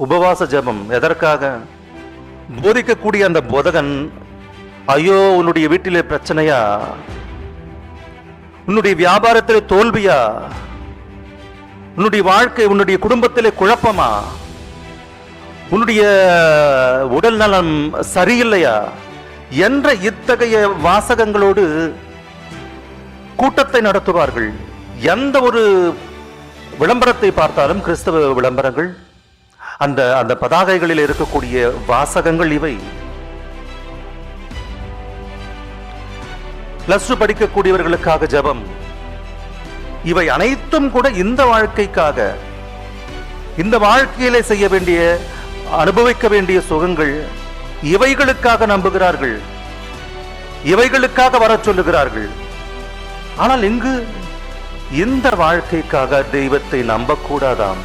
உபவாச ஜெபம் எதற்காக? போதிக்கக்கூடிய அந்த போதகன், ஐயோ உன்னுடைய வீட்டிலே பிரச்சனையா, உன்னுடைய வியாபாரத்திலே தோல்வியா, உன்னுடைய வாழ்க்கை உன்னுடைய குடும்பத்திலே குழப்பமா, உன்னுடைய உடல் நலம் சரியில்லையா என்ற இத்தகைய வாசகங்களோடு கூட்டத்தை நடத்துவார்கள். எந்த ஒரு விளம்பரத்தை பார்த்தாலும் கிறிஸ்தவ விளம்பரங்கள், அந்த அந்த பதாகைகளில் இருக்கக்கூடிய வாசகங்கள் இவை. +2 படிக்கக்கூடியவர்களுக்காக ஜெபம், இவை அனைத்தும் கூட இந்த வாழ்க்கைக்காக, இந்த வாழ்க்கையிலே செய்ய வேண்டிய, அனுபவிக்க வேண்டிய சுகங்கள், இவைகளுக்காக நம்புகிறார்கள், இவைகளுக்காக வர சொல்லுகிறார்கள். ஆனால் இங்கு இந்த வாழ்க்கைக்காக தெய்வத்தை நம்பக்கூடாதாம்.